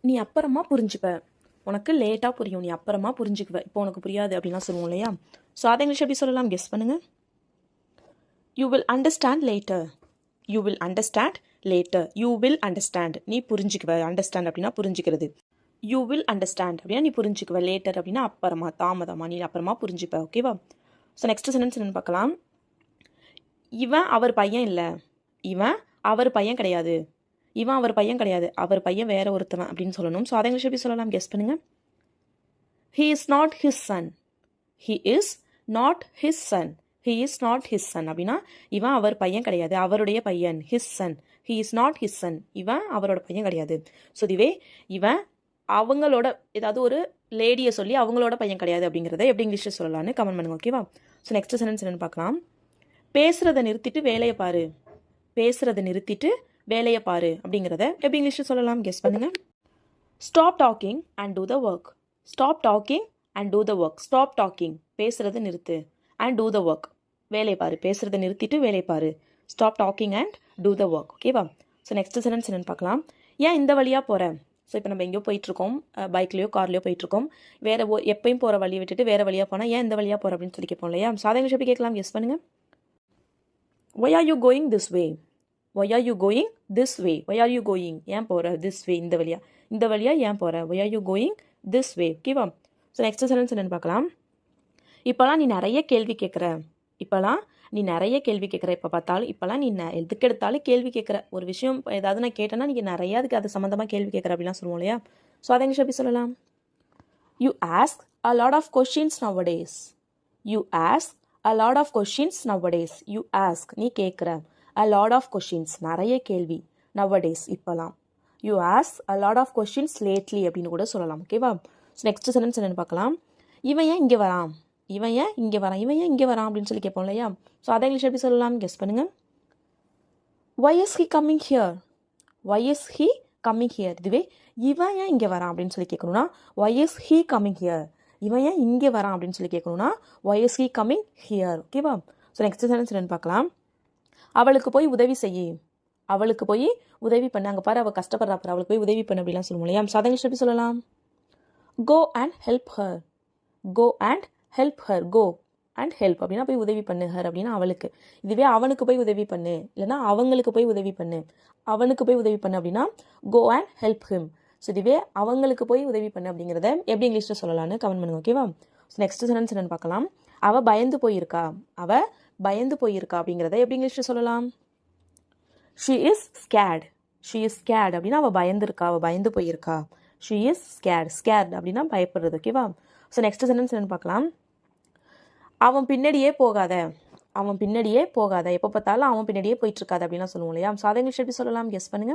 நீ அப்புறமா புரிஞ்சுப்ப. உனக்கு லேட்டாக புரியும், நீ அப்புறமா புரிஞ்சுக்குவ, இப்போ உனக்கு புரியாது அப்படின்லாம் சொல்லுவோம் இல்லையா? ஸோ அதை இங்கிலீஷ் எப்படி சொல்லலாம், கெஸ் பண்ணுங்க. You will understand later. You will understand later. You will understand, நீ புரிஞ்சுக்குவ. அண்டர்ஸ்டாண்ட் அப்படின்னா புரிஞ்சுக்கிறது. யூ வில் அண்டர்ஸ்டாண்ட் அப்படின்னா நீ புரிஞ்சுக்குவ. லேட்டர் அப்படின்னா அப்புறமா, தாமதமா, நீ அப்புறமா புரிஞ்சுப்ப. ஓகேவா? ஸோ நெக்ஸ்ட் சென்டென்ஸ் என்னன்னு பார்க்கலாம். இவன் அவர் பையன் இல்லை. இவன் அவர் பையன் கிடையாது. இவன் அவர் பையன் கிடையாது, அவர் பையன் வேற ஒருத்தவன் அப்படின்னு சொல்லணும். ஸோ அதை இங்கிலீஷ் எப்படி சொல்லலாம், கெஸ் பண்ணுங்க. He is not his son. He is not his son. He is not his son அப்படின்னா இவன் அவர் பையன் கிடையாது, அவருடைய பையன். His son. He is not his son, இவன் அவரோட பையன் கிடையாது. ஸோ இதுவே இவன் அவங்களோட, ஏதாவது ஒரு லேடியை சொல்லி அவங்களோட பையன் கிடையாது அப்படிங்கிறத எப்படி இங்கிலீஷில் சொல்லலாம்னு கமெண்ட் பண்ணுங்க. ஓகேவா? ஸோ நெக்ஸ்ட் சென்டென்ஸ் என்னன்னு பார்க்கலாம். பேசுறதை நிறுத்திட்டு வேலையை பாரு. பேசுறதை நிறுத்திட்டு வேலையை பாரு அப்படிங்கிறத எப்படி இங்கிலீஷில் சொல்லலாம், கெஸ் பண்ணுங்க. Stop talking and do the work. Stop talking and do the work. Stop talking, பேசுறதை நிறுத்து. அண்ட் டூ த ஒர்க், வேலையை பாரு. பேசுறதை நிறுத்திட்டு வேலையை பாரு. Stop talking and do the work. ஓகேவா? ஸோ நெக்ஸ்ட் சென்டென்ஸ் என்னன்னு பார்க்கலாம். ஏன் இந்த வழியாக போகிறேன். ஸோ இப்போ நம்ம எங்கேயோ போயிட்டுருக்கோம், பைக்லையோ கார்லையோ போயிட்டுருக்கோம். வேறு எப்பயும் போகிற வழியை விட்டுட்டு வேறு வழியாக போனால் ஏன் இந்த வழியாக போகிற அப்படின்னு சொல்லி கேட்போம் இல்லையா? சாதாரண எப்படி கேட்கலாம், கெஸ் பண்ணுங்க. Why are you going this way? Why are you going this way? Why are you going? ஏன் போகிற this way, இந்த வழியா. இந்த வழியா ஏன் போகிற? Why are you going this way? ஓகேவா? ஸோ நெக்ஸ்ட் சென்டென்ஸ் என்னன்னு பார்க்கலாம். இப்போலாம் நீ நிறைய கேள்வி கேட்குற. இப்போலாம் நீ நிறைய கேள்வி கேட்குற. இப்போ பார்த்தாலும் இப்போலாம் நீ எதுக்கு எடுத்தாலும் கேள்வி கேட்குற. ஒரு விஷயம் ஏதாவது நான் கேட்டேன்னா நீங்கள் நிறையா அதுக்கு அது சம்மந்தமாக கேள்வி கேட்குற அப்படிலாம் சொல்லுவோம் இல்லையா? ஸோ அதை இங்கிலீஷ் எப்படி சொல்லலாம். You ask a lot of questions nowadays. You ask a lot of questions nowadays. You ask, நீ கேட்குற. a lot of questions, நிறைய கேள்வி. nowadays, இப்போலாம். you ask a lot of questions lately அப்படின்னு கூட சொல்லலாம். ஓகேவா? ஸோ நெக்ஸ்ட் சென்டென்ஸ் என்னன்னு பார்க்கலாம். இவன் ஏன் இங்கே வரான். இவன் ஏன் இங்கே வரான். இவன் ஏன் இங்கே வரான் அப்படின்னு சொல்லி கேட்போம் இல்லையா? ஸோ அதை இங்கிலீஷ் எப்படி சொல்லலாம், கெஸ் பண்ணுங்க. why is he coming here? why is he coming here? இதுவே இவன் ஏன் இங்கே வரான் அப்படின்னு சொல்லி கேட்கணும்னா why is he coming here? இவன் ஏன் இங்கே வரான் அப்படின்னு சொல்லி கேட்கணும்னா why is he coming here? ஓகேவா? ஸோ நெக்ஸ்ட் சென்டென்ஸ் என்னன்னு பார்க்கலாம். அவளுக்கு போய் உதவி செய்யி. அவளுக்கு போய் உதவி பண்ண. அங்கே பாரு அவள் கஷ்டப்படுறா பாரு, அவளுக்கு போய் உதவி பண்ண அப்படிலாம் சொல்லுவோம் இல்லையா? ஸோ அதை இங்கிலீஷ் எப்படி சொல்லலாம். Go and help her. Go and help her. Go and help அப்படின்னா போய் உதவி பண்ணு. ஹர் அப்படின்னா அவளுக்கு. இதுவே அவனுக்கு போய் உதவி பண்ணு, இல்லைனா அவங்களுக்கு போய் உதவி பண்ணு. அவனுக்கு போய் உதவி பண்ணு அப்படின்னா go and help him. So இதுவே அவங்களுக்கு போய் உதவி பண்ணு அப்படிங்கிறத எப்படி இங்கிலீஷில் சொல்லலாம்னு கமெண்ட் பண்ணுங்க. ஓகேவா? ஸோ நெக்ஸ்ட் சென்டென்ஸ் என்னன்னு பார்க்கலாம். அவள் பயந்து போயிருக்கா. அவள் பயந்து போயிருக்கா அப்படிங்கிறத எப்படி இங்கிலீஷில் சொல்லலாம். She is scared. She is scared அப்படின்னா அவள் பயந்துருக்கா, அவள் பயந்து போயிருக்கா. She is skate. ஸ்கேட் அப்படின்னா பயப்படுறது. ஓகேவா? ஸோ நெக்ஸ்ட் சென்டென்ஸ் என்னன்னு பார்க்கலாம். அவன் பின்னாடியே போகாத. அவன் பின்னாடியே போகாத. எப்போ பார்த்தாலும் அவன் பின்னாடியே போயிட்டு இருக்காது அப்படின்லாம் சொல்லுவோம் இல்லையா? ஸோ அதை இங்கிலீஷ் எப்படி சொல்லலாம், கெஸ் பண்ணுங்க.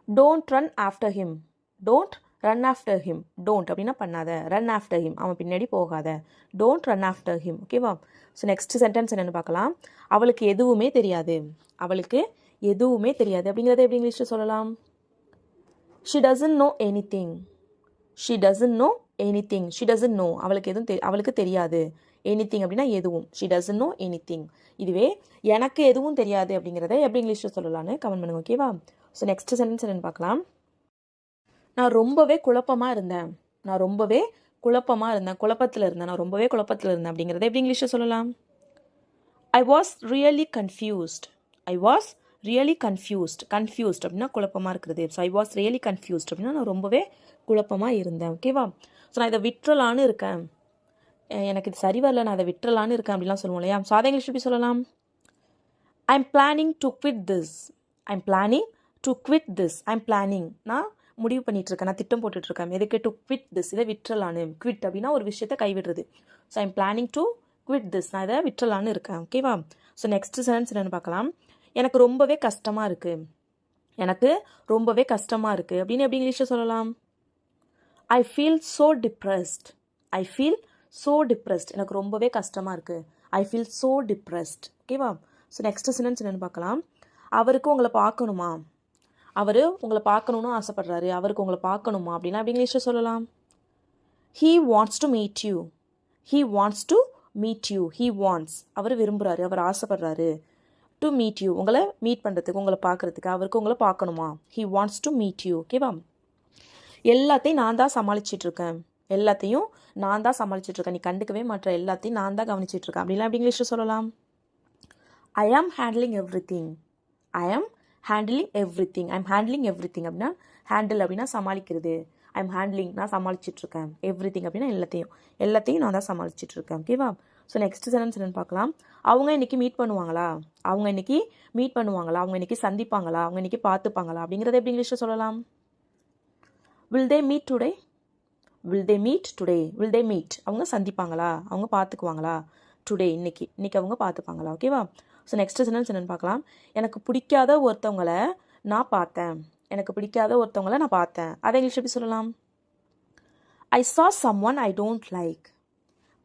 Don't run after him. Don't run after him. Don't அப்படின்னா பண்ணாத. ரன் ஆஃப்டர் ஹிம், அவன் பின்னாடி போகாத. Don't run after him. ஓகேவா? ஸோ நெக்ஸ்ட் சென்டென்ஸ் என்னென்னு பார்க்கலாம். அவளுக்கு எதுவுமே தெரியாது. அவளுக்கு எதுவுமே தெரியாது அப்படிங்கிறத எப்படி இங்கிலீஷில் சொல்லலாம். She doesn't know any thing. She doesn't know any thing. She doesn't know, அவளுக்கு எதுவும் அவளுக்கு தெரியாது. எனி திங் அப்படின்னா எதுவும். She doesn't know any thing. இதுவே எனக்கு எதுவும் தெரியாது அப்படிங்கிறத எப்படி இங்கிலீஷில் சொல்லலான்னு கமெண்ட் பண்ணுங்க. ஓகேவா? ஸோ நெக்ஸ்ட் சென்டென்ஸ் என்னென்னு பார்க்கலாம். நான் ரொம்பவே குழப்பமாக இருந்தேன். நான் ரொம்பவே குழப்பமாக இருந்தேன். குழப்பத்தில் இருந்தேன். நான் ரொம்பவே குழப்பத்தில் இருந்தேன் அப்படிங்கிறத எப்படி இங்கிலீஷில் சொல்லலாம். I was really confused. I was really confused. Confused அப்படின்னா குழப்பமாக இருக்கிறது. So I was really confused அப்படின்னா நான் ரொம்பவே குழப்பமாக இருந்தேன். ஓகேவா? ஸோ நான் இதை விட்டுறலான்னு இருக்கேன். எனக்கு இது சரி வரல, நான் அதை விட்டுறலான்னு இருக்கேன் அப்படிலாம் சொல்லுவோம் இல்லையா? ஸோ அதை இங்கிலீஷ் எப்படி சொல்லலாம். ஐ am planning to quit this. I am planning to quit this. I am planning, நான் முடிவு பண்ணிகிட்ருக்கேன், நான் திட்டம் போட்டுட்ருக்கேன். எதுக்கு? டு குவிட் திஸ், இதை விட்டுறலான்னு. குவிட் அப்படின்னா ஒரு விஷயத்தை கைவிடுறது. So I am planning to quit this, நான் இதை விட்டுறலான்னு இருக்கேன். ஓகேவா? ஸோ நெக்ஸ்ட் சென்டென்ஸ் என்னென்னு பார்க்கலாம். எனக்கு ரொம்பவே கஷ்டமாக இருக்குது. எனக்கு ரொம்பவே கஷ்டமாக இருக்குது அப்படின்னு எப்படி இங்கிலீஷில் சொல்லலாம். I feel so depressed. I feel so depressed. எனக்கு ரொம்பவே கஷ்டமாக இருக்குது. I feel so depressed. ஓகேவா? ஸோ நெக்ஸ்ட் சென்டென்ஸ் என்னென்னு பார்க்கலாம். அவருக்கு உங்களை பார்க்கணுமா. அவர் உங்களை பார்க்கணுன்னு ஆசைப்படுறாரு. அவருக்கு உங்களை பார்க்கணுமா அப்படின்னா அப்படி இங்கிலீஷில் சொல்லலாம். He wants to meet you. He wants to meet you. He wants, அவர் விரும்புகிறாரு, அவர் ஆசைப்படுறாரு. டு மீட் யூ, உங்களை மீட் பண்ணுறதுக்கு, உங்களை பார்க்குறதுக்கு. அவருக்கு உங்களை பார்க்கணுமா. He wants to meet you. ஓகேவா? எல்லாத்தையும் நான் தான் சமாளிச்சிட்டு இருக்கேன். எல்லாத்தையும் நான் தான் சமாளிச்சிட்டு இருக்கேன். நீ கண்டுக்கவே மாற்ற எல்லாத்தையும் நான் தான் கவனிச்சிட்டு இருக்கேன். அப்படிலாம் எப்படி இங்கிலீஷில் சொல்லலாம்? ஐ am handling everything. I am handling everything. I am handling everything அப்படின்னா ஹேண்டில் அப்படின்னா சமாளிக்கிறது. ஐ எம் ஹேண்ட்லிங் நான் சமாளிச்சிட்டு இருக்கேன். எவ்ரி திங் அப்படின்னா எல்லாத்தையும் நான் தான் சமாளிச்சிட்டு இருக்கேன். ஓகேவா? ஸோ நெக்ஸ்ட் சென்டென்ஸ் என்னன்னு பார்க்கலாம். அவங்க இன்னைக்கு மீட் பண்ணுவாங்களா? அவங்க இன்னைக்கு மீட் பண்ணுவாங்களா? அவங்க இன்னைக்கு சந்திப்பாங்களா? அவங்க இன்னைக்கு பார்த்துப்பாங்களா? அப்படிங்கிறத எப்படி இங்கிலீஷில் சொல்லலாம்? Will they meet today? Will they meet today? Will they meet அவங்க சந்திப்பாங்களா? அவங்க பார்த்துக்குவாங்களா? டுடே இன்னைக்கு அவங்க பார்த்துப்பாங்களா? ஓகேவா? ஸோ நெக்ஸ்ட் சென்டென்ஸ் என்னன்னு பார்க்கலாம். எனக்கு பிடிக்காத ஒருத்தவங்களை நான் பார்த்தேன். எனக்கு பிடிக்காத ஒருத்தவங்களை நான் பார்த்தேன். அதை இங்கிலீஷ் எப்படி சொல்லலாம்? ஐ saw someone I don't like.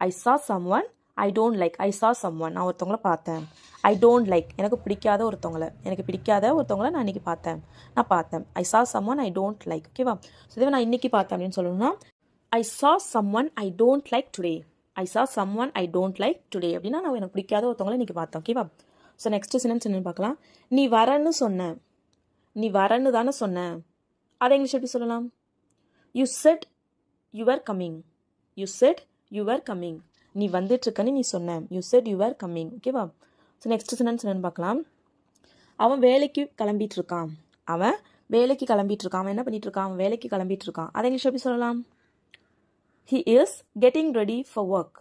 I saw someone I don't like. I saw someone நான் ஒருத்தவங்களை பார்த்தேன். I don't like எனக்கு பிடிக்காத ஒருத்தவங்களை நான் இன்னைக்கு பார்த்தேன். I saw someone I don't like. ஓகேவா? ஸோ இதுவே நான் இன்னைக்கு பார்த்தேன் அப்படின்னு சொல்லணும்னா I saw someone I don't like today. I saw someone I don't like today அப்படின்னா நான் எனக்கு பிடிக்காத ஒருத்தவங்களை இன்னைக்கு பார்த்தேன். ஓகேவா? ஸோ நெக்ஸ்ட் சென்டென்ஸ் என்னன்னு பார்க்கலாம். நீ வரன்னு தானே சொன்ன. அதை இங்கிலீஷ் எப்படி சொல்லலாம்? You said you were coming. நீ வந்துட்டு இருக்கன்னு நீ சொன்ன. You said you were coming. ஓகேவா? ஸோ நெக்ஸ்ட் சென்டென்ஸ் என்னன்னு பார்க்கலாம். அவன் வேலைக்கு கிளம்பிட்டு இருக்கான். அவன் என்ன பண்ணிட்டு இருக்கான்? அவன் வேலைக்கு கிளம்பிட்டு இருக்கான். அதை இங்கிலீஷ் எப்படி சொல்லலாம்? He is getting ready for work.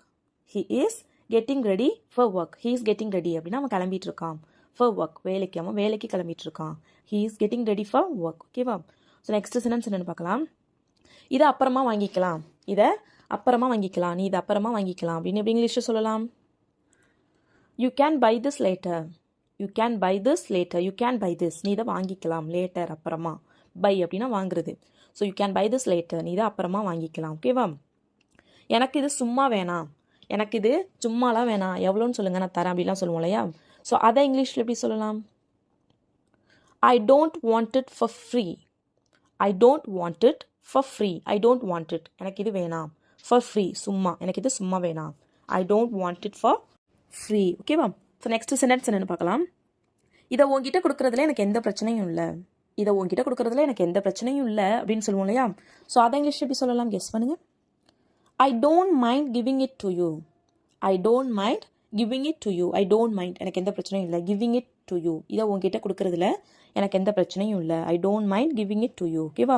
He is getting ready அப்படின்னா அவன் கிளம்பிட்டு இருக்கான். For work அவன் வேலைக்கு கிளம்பிட்டு இருக்கான். He is getting ready for work. ஓகேவா? ஸோ நெக்ஸ்ட் சென்டென்ஸ் என்னன்னு பார்க்கலாம். இதை அப்புறமா வாங்கிக்கலாம். நீ இதை அப்புறமா வாங்கிக்கலாம் அப்படின்னு எப்படி இங்கிலீஷில் சொல்லலாம்? You can buy this later. You can buy this. நீ இதை வாங்கிக்கலாம். லேட்டர் அப்புறமா. பை அப்படின்னா வாங்குறது. So you can buy this later. நீ இதை அப்புறமா வாங்கிக்கலாம். ஓகேவா? எனக்கு இது சும்மாலாம் வேணாம். எவ்வளோன்னு சொல்லுங்க நான் தரேன் அப்படிலாம் சொல்லுவோம் இல்லையா? ஸோ அதை இங்கிலீஷில் எப்படி சொல்லலாம்? I don't want it for free. எனக்கு இது வேணாம். For free எனக்கு இது சும்மா வேணாம். I don't want it for free. ஓகேவா? ஸோ நெக்ஸ்ட் சென்டென்ஸ் என்னன்னு பார்க்கலாம். இதை உங்ககிட்ட கொடுக்குறதுல எனக்கு எந்த பிரச்சனையும் இல்லை அப்படின்னு சொல்லுவோம் இல்லையா? ஸோ அதை இங்கிலீஷ் எப்படி சொல்லலாம்? கெஸ் பண்ணுங்க. I don't mind giving it to you. I don't mind எனக்கு எந்த பிரச்சனையும் இல்லை. Giving it to you இதை உங்ககிட்ட கொடுக்குறதுல எனக்கு எந்த பிரச்சனையும் இல்லை. I don't mind giving it to you. ஓகேவா?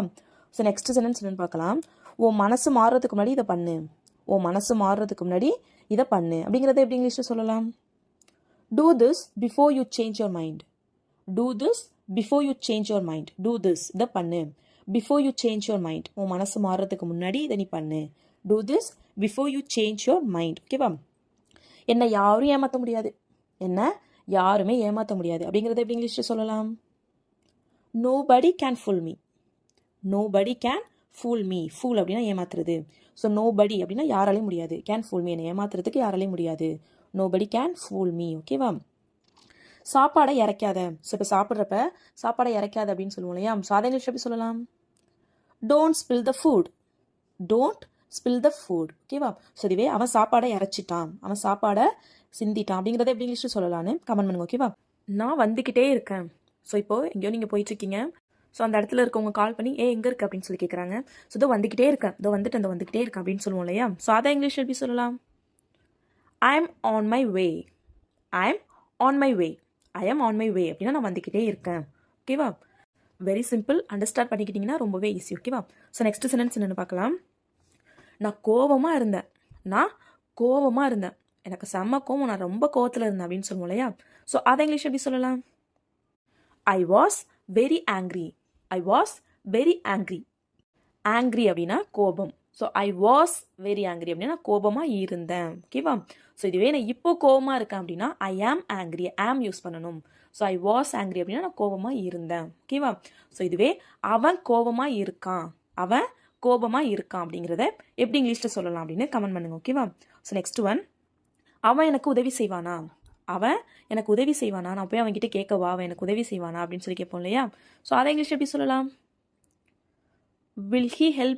ஸோ நெக்ஸ்ட் சென்டென்ஸ் என்னன்னு பார்க்கலாம். உன் மனசு மாறுறதுக்கு முன்னாடி இதை பண்ணு அப்படிங்கிறத எப்படி இங்கிலீஷில் சொல்லலாம்? Do this before you change your mind. இதை பண்ணு. Before you change your mind உன் மனசு மாறுறதுக்கு முன்னாடி இதை நீ பண்ணு. Do this before you change your mind. ஓகேவா? என்னை யாருமே ஏமாற்ற முடியாது அப்படிங்கிறத எப்படி இங்கிலீஷில் சொல்லலாம்? Nobody can fool me. Fool அப்படின்னா ஏமாத்துறது. ஸோ nobody அப்படின்னா யாராலையும் முடியாது. Can fool me என்னை ஏமாத்துறதுக்கு யாராலையும் முடியாது. Nobody can fool me. ஓகேவா? சாப்பாடை இறக்காத. ஸோ இப்போ சாப்பாடை இறக்காத அப்படின்னு சொல்லுவோம் இல்லையா? ஸோ அதை இங்கிலீஷ் எப்படி சொல்லலாம்? Don't spill the food. ஓகேவா? ஸோ இதுவே அவன் சாப்பாடை இறச்சிட்டான், அவன் சாப்பாடை சிந்திட்டான் அப்படிங்கிறத எப்படி இங்கிலீஷில் சொல்லலான்னு கமெண்ட் பண்ணுங்க. ஓகேவா? நான் வந்துக்கிட்டே இருக்கேன். ஸோ இப்போ எங்கேயோ நீங்கள் போயிட்டுருக்கீங்க. ஸோ அந்த இடத்துல இருக்கவங்க கால் பண்ணி எங்கே இருக்கு அப்படின்னு சொல்லி கேட்குறாங்க. ஸோ இதோ வந்துக்கிட்டே இருக்கேன் அப்படின்னு சொல்லுவோம் இல்லையா? ஸோ அதை இங்கிலீஷ் எப்படி சொல்லலாம்? I am on my way அப்படின்னா நான் வந்துக்கிட்டே இருக்கேன். ஓகேவா? Very simple. அண்டர்ஸ்டாண்ட் பண்ணிக்கிட்டிங்கன்னா ரொம்பவே ஈஸி. ஓகேவா? ஸோ நெக்ஸ்ட் சென்டென்ஸ் என்னென்னு பார்க்கலாம். நான் கோவமாக இருந்தேன். எனக்கு செம்ம கோவம், நான் ரொம்ப கோவத்தில் இருந்தேன் அப்படின்னு சொல்லுவோம் இல்லையா? ஸோ அதை இங்கிலீஷ் எப்படி சொல்லலாம்? I was very angry. Angry அப்படின்னா கோபம். So I was very angry அப்படின்னா கோபமாக இருந்தேன். ஓகேவா? ஸோ இதுவே நான் இப்போ கோபமாக இருக்கேன் அப்படின்னா I am angry. am use பண்ணணும். ஸோ I was angry அப்படின்னா நான் கோபமாக இருந்தேன். ஓகேவா? ஸோ இதுவே அவன் கோபமாக இருக்கான் அப்படிங்கிறத எப்படி இங்கிலீஷில் சொல்லலாம் அப்படின்னு கமெண்ட் பண்ணுங்க. ஓகேவா? So next one. அவன் எனக்கு உதவி செய்வானா? நான் போய் அவன்கிட்ட கேட்கவா அவன் எனக்கு உதவி செய்வானா அப்படின்னு சொல்லி கேட்போம் இல்லையா? ஸோ அதை இங்கிலீஷ் எப்படி சொல்லலாம்? Will he help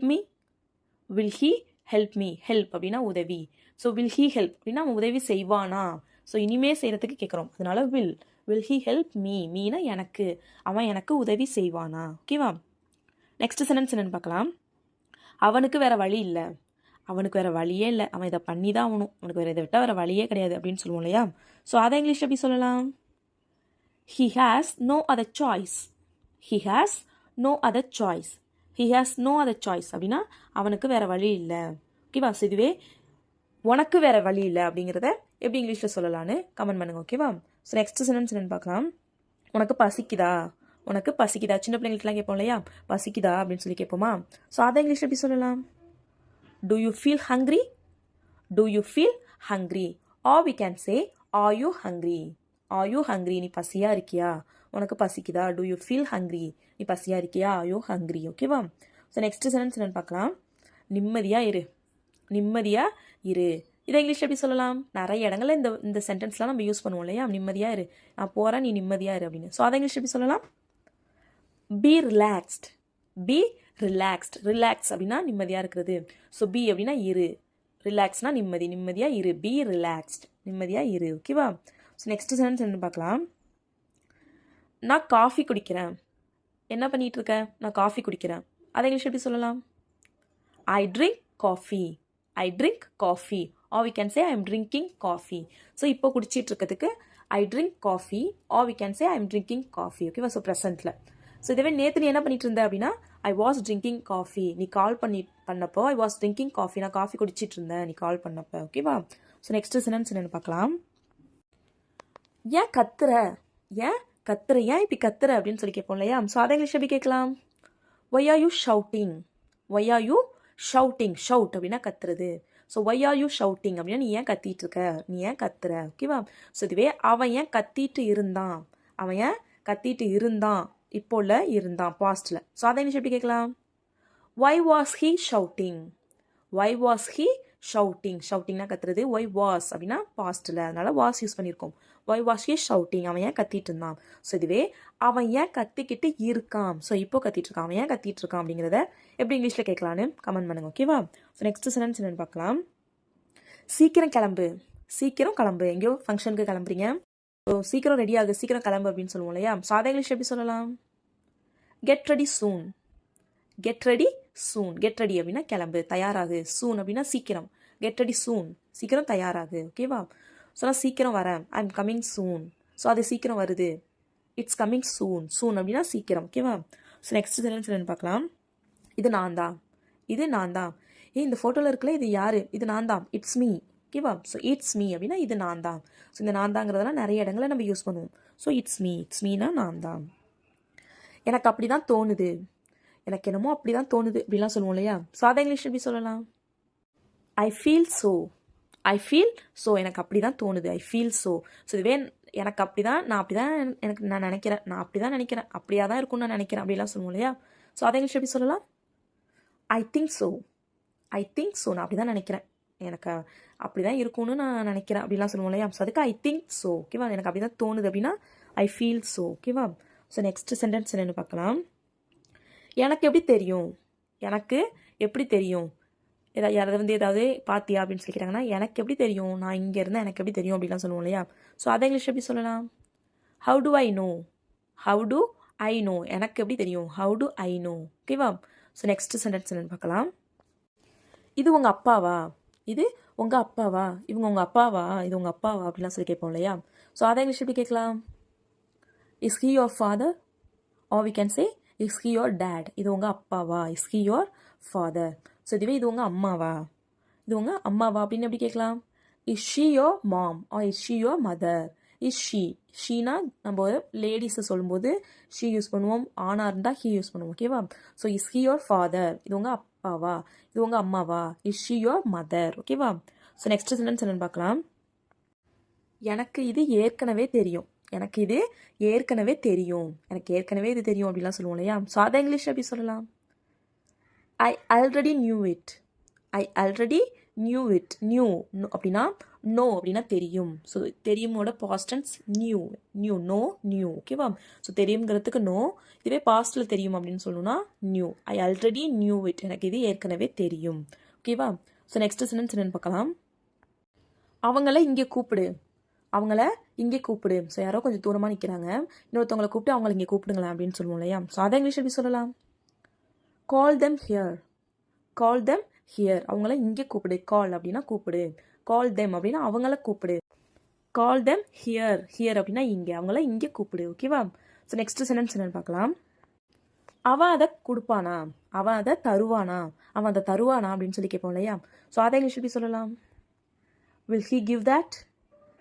me? Help அப்படின்னா உதவி. ஸோ will he help அப்படின்னா அவன் உதவி செய்வானா? ஸோ இனிமே செய்கிறதுக்கு கேட்குறோம். அதனால will he help me? Meena எனக்கு, அவன் எனக்கு உதவி செய்வானா? ஓகேவா? நெக்ஸ்ட் சென்டென்ஸ் என்னன்னு பார்க்கலாம். அவனுக்கு வேற வழி இல்லை, அவனுக்கு வேற வழியே இல்லை, அவன் இதை பண்ணி தான் ஆகணும், அவனுக்கு வேற இதை விட்டால் வேற வழியே கிடையாது அப்படின்னு சொல்லுவோம் இல்லையா. ஸோ அதை இங்கிலீஷில் எப்படி சொல்லலாம்? He has no other choice. He has no other choice. He has no other choice அப்படின்னா அவனுக்கு வேற வழி இல்லை. ஓகேவா? ஸோ இதுவே உனக்கு வேற வழி இல்லை அப்படிங்கிறத எப்படி இங்கிலீஷில் சொல்லலான்னு கமெண்ட் பண்ணுங்க. ஓகேவா? ஸோ நெக்ஸ்ட் சென்டென்ஸ் என்னன்னு பார்க்கலாம். உனக்கு பசிக்குதா, உனக்கு பசிக்குதா, சின்ன பிள்ளைங்களுக்குலாம் கேட்போம் இல்லையா, பசிக்குதா அப்படின்னு சொல்லி கேட்போமா. ஸோ அதை இங்கிலீஷில் எப்படி சொல்லலாம்? Do you feel hungry? Do you feel hungry? Or we can say, are you hungry? Are you hungry? நீ பசியா இருக்கியா, உனக்கு பசிக்குதா. Do you feel hungry? நீ பசியா இருக்கியா, are you hungry? ஓகேவா? ஸோ நெக்ஸ்ட் சென்டென்ஸ் என்னன்னு பார்க்கலாம். நிம்மதியா இரு, நிம்மதியா இரு. இதை இங்கிலீஷில் எப்படி சொல்லலாம்? நிறைய இடங்கள்ல இந்த சென்டென்ஸ்லாம் நம்ம யூஸ் பண்ணுவோம் இல்லையா. நிம்மதியா இரு, நான் போகிறேன், நீ நிம்மதியா இரு அப்படின்னு. ஸோ அதை இங்கிலீஷ் எப்படி சொல்லலாம்? Be relaxed. Be relaxed. Relax அப்படின்னா நிம்மதியாக இருக்கிறது. ஸோ பி அப்படின்னா இரு, ரிலாக்ஸ்னா நிம்மதி, நிம்மதியாக இரு. பி ரிலாக்ஸ்ட், நிம்மதியாக இரு. ஓகேவா? ஸோ நெக்ஸ்ட் சென்டென்ஸ் என்ன பார்க்கலாம். நான் காஃபி குடிக்கிறேன். என்ன பண்ணிட்டு இருக்கேன்? நான் காஃபி குடிக்கிறேன். அதை இங்கிலீஷ் எப்படி சொல்லலாம்? I drink coffee. I drink coffee. Or we can say I am drinking coffee. So இப்போ குடிச்சிட்டு இருக்கிறதுக்கு I drink coffee, or we can say I am drinking coffee. ஓகேவா? ஸோ ப்ரெசென்ட்டில். ஸோ இதுவே நேற்று நீ என்ன பண்ணிட்டு இருந்த அப்படின்னா ஐ வாஸ் ட்ரிங்கிங் காஃபி. நீ கால் பண்ணப்போ ஐ வாஸ் ட்ரிங்கிங் காஃபி, நான் காஃபி குடிச்சிட்டு இருந்தேன் நீ கால் பண்ணப்போ. ஓகேவா? ஸோ நெக்ஸ்ட் சென்டென்ஸ் என்னன்னு பார்க்கலாம். ஏன் கத்துற, ஏன் கத்துற, ஏன் இப்படி கத்துற அப்படின்னு சொல்லி கேட்போம் இல்லையா. ஸோ அதை இங்கிலீஷ் எப்படி கேட்கலாம்? Why are you shouting. Why are you shouting. Shout அப்படின்னா கத்துறது. So why are you shouting அப்படின்னா நீ ஏன் கத்திட்டு இருக்க, நீ ஏன் கத்துற. ஓகேவா? ஸோ இதுவே அவன் ஏன் கத்திட்டு இருந்தான், அவன் ஏன் கத்திட்டு இருந்தான், இப்போல இருந்தான் பாஸ்ட்ல. ஸோ அதை இங்கிலீஷ் எப்படி கேட்கலாம்? Why was he shouting. Why was he shouting. ஷவுட்டிங்னா கத்துறது. ஒய் வாஸ் அப்படின்னா பாஸ்ட்ல, அதனால வாஸ் யூஸ் பண்ணியிருக்கோம். ஒய் வாஸ் ஹீ ஷவுட்டிங், அவன் ஏன் கத்திட்டு இருந்தான். ஸோ இதுவே அவன் ஏன் கத்திக்கிட்டு இருக்கான். ஸோ இப்போ கத்திட்டு இருக்கான், அவன் ஏன் கத்திட்டு இருக்கான் அப்படிங்கிறத எப்படி இங்கிலீஷில் கேட்கலான்னு கமெண்ட் பண்ணுங்க. ஓகேவா? ஸோ நெக்ஸ்ட் சென்டென்ஸ் என்னன்னு பார்க்கலாம். சீக்கிரம் கிளம்பு. சீக்கிரம் கிளம்பு, எங்கேயோ ஃபங்க்ஷனுக்கு கிளம்புறீங்க, ஸோ சீக்கிரம் ரெடி ஆகு, சீக்கிரம் கிளம்பு அப்படின்னு சொல்லுவோம் இல்லையா. ஸோ அதை இங்கிலீஷ் எப்படி சொல்லலாம்? கெட் ரெடி சூன். கெட் ரெடி சூன். கெட் ரெடி அப்படின்னா கிளம்பு, தயாராகு. சூன் அப்படின்னா சீக்கிரம். கெட் ரெடி சூன், சீக்கிரம் தயாராகு. ஓகேவா? ஸோ நான் சீக்கிரம் வரேன், I am coming soon. So அது சீக்கிரம் வருது, இட்ஸ் கம்மிங் சூன். சூன் அப்படின்னா சீக்கிரம். ஓகேவா? ஸோ நெக்ஸ்ட் சென்டென்ஸ் என்னன்னு பார்க்கலாம். இது நான் தான், இது நான் தான். இந்த ஃபோட்டோவில் இருக்குல்ல, இது யாரு, இது நான் தான், இட்ஸ் மீ. ஓகேவா? ஸோ இட்ஸ் மீ அப்படின்னா இது நான் தான். ஸோ இந்த நான் தாங்கிறதெல்லாம் நிறைய இடங்களில் நம்ம யூஸ் பண்ணுவோம். So it's me, it's Meena நான் தான். எனக்கு அப்படி தான் தோணுது, எனக்கு என்னமோ அப்படி தான் தோணுது அப்படிலாம் சொல்லுவோம் இல்லையா. ஸோ அதை இங்கிலீஷ் எப்படி சொல்லலாம்? I feel so. I feel so, எனக்கு அப்படி தான் தோணுது, ஐ ஃபீல் ஸோ. ஸோ இதுவே எனக்கு அப்படி தான், நான் அப்படி தான், எனக்கு நான் நினைக்கிறேன், நான் அப்படி தான் நினைக்கிறேன், அப்படியா தான் இருக்கும்னு நான் நினைக்கிறேன் அப்படிலாம் சொல்லுவோம் இல்லையா. ஸோ அதை இங்கிலீஷ் எப்படி சொல்லலாம்? I think so. I think so, நான் அப்படி தான் நினைக்கிறேன், எனக்கு அப்படி தான் இருக்கும்னு நான் நினைக்கிறேன் அப்படிலாம் சொல்லுவோம் இல்லையா. ஸோ அதுக்கு ஐ திங்க் ஸோ. ஓகேவா? எனக்கு அப்படி தான் தோணுது அப்படின்னா ஐ ஃபீல் ஸோ. ஓகேவா? ஸோ நெக்ஸ்ட் சென்டென்ஸ் என்னென்னு பார்க்கலாம். எனக்கு எப்படி தெரியும். எனக்கு எப்படி தெரியும். யாராவது ஏதாவது பார்த்தியா அப்படின்னு சொல்லி கேட்டாங்கன்னா எனக்கு எப்படி தெரியும், நான் இங்கே இருந்தால் எனக்கு எப்படி தெரியும் அப்படிலாம் சொல்லுவோம் இல்லையா. ஸோ அதை இங்கிலீஷ் எப்படி சொல்லலாம்? How to I know. How to I know, எனக்கு எப்படி தெரியும், ஹவு டு ஐ நோ. ஓகேவா? ஸோ நெக்ஸ்ட் சென்டென்ஸ் என்னன்னு பார்க்கலாம். இது உங்கள் அப்பாவா. இது உங்கள் அப்பாவா. இவங்க உங்கள் அப்பாவா, இது உங்கள் அப்பாவா அப்படிலாம் சொல்லி கேட்போம் இல்லையா. ஸோ அதை இங்கிலீஷ் எப்படி கேட்கலாம்? Is he your father, or we can say is he your dad. இது உங்கள் அப்பாவா, is he your father. So இதுவே இது உங்கள் அம்மாவா, இது உங்கள் அம்மாவா அப்படின்னு எப்படி கேட்கலாம்? Is she your mom, or is she your mother. Is she. ஷீனா நம்ம லேடிஸை சொல்லும்போது ஷீ யூஸ் பண்ணுவோம், ஆணாக இருந்தால் ஹீ யூஸ் பண்ணுவோம். ஓகேவா? So is he your father, இது உங்கள் அப்பாவா, இது உங்கள் அம்மாவா. Is she your mother. ஓகேவா? ஸோ நெக்ஸ்ட் சென்டென்ஸ் என்னன்னு பார்க்கலாம். எனக்கு இது ஏற்கனவே தெரியும். எனக்கு இது ஏற்கனவே தெரியும், எனக்கு ஏற்கனவே இது தெரியும் அப்படிலாம் சொல்லுவோம் இல்லையா. ஸோ அதை இங்கிலீஷ் எப்படி சொல்லலாம்? I already knew it. I already knew it. Knew அப்படின்னா நோ அப்படின்னா தெரியும். ஸோ தெரியுமோட past tense knew. Knew, know, knew. ஓகேவா? ஸோ தெரியுங்கிறதுக்கு நோ, இதுவே பாஸ்டில் தெரியும் அப்படின்னு சொல்லணும்னா knew. I already knew it, எனக்கு இது ஏற்கனவே தெரியும். ஓகேவா? ஸோ நெக்ஸ்ட் சென்டென்ஸ் என்னன்னு பார்க்கலாம். அவங்கள இங்கே கூப்பிடு. அவங்கள இங்கே கூப்பிடு. ஸோ யாரோ கொஞ்சம் தூரமாக நிற்கிறாங்க, இன்னொருத்தவங்களை கூப்பிட்டு அவங்களை இங்கே கூப்பிடுங்களேன் அப்படின்னு சொல்லுவோம் இல்லையா. ஸோ அதை இங்கிலீஷ் எப்படி சொல்லலாம்? கால் them here. Call them here, அவங்கள இங்கே கூப்பிடு. கால் அப்படின்னா கூப்பிடு. கால் தெம் அப்படின்னா அவங்கள கூப்பிடு. கால் தெம் ஹியர், ஹியர் அப்படின்னா இங்கே, அவங்கள இங்கே கூப்பிடு. ஓகேவா? ஸோ நெக்ஸ்ட் சென்டென்ஸ் என்னன்னு பார்க்கலாம். அவன் அதை கொடுப்பானா, அவன் அதை தருவானா, அவன் அதை தருவானா அப்படின்னு சொல்லி கேட்போம் இல்லையா? ஸோ அதை இங்கிலீஷ் எப்படி சொல்லலாம்? Will he give that,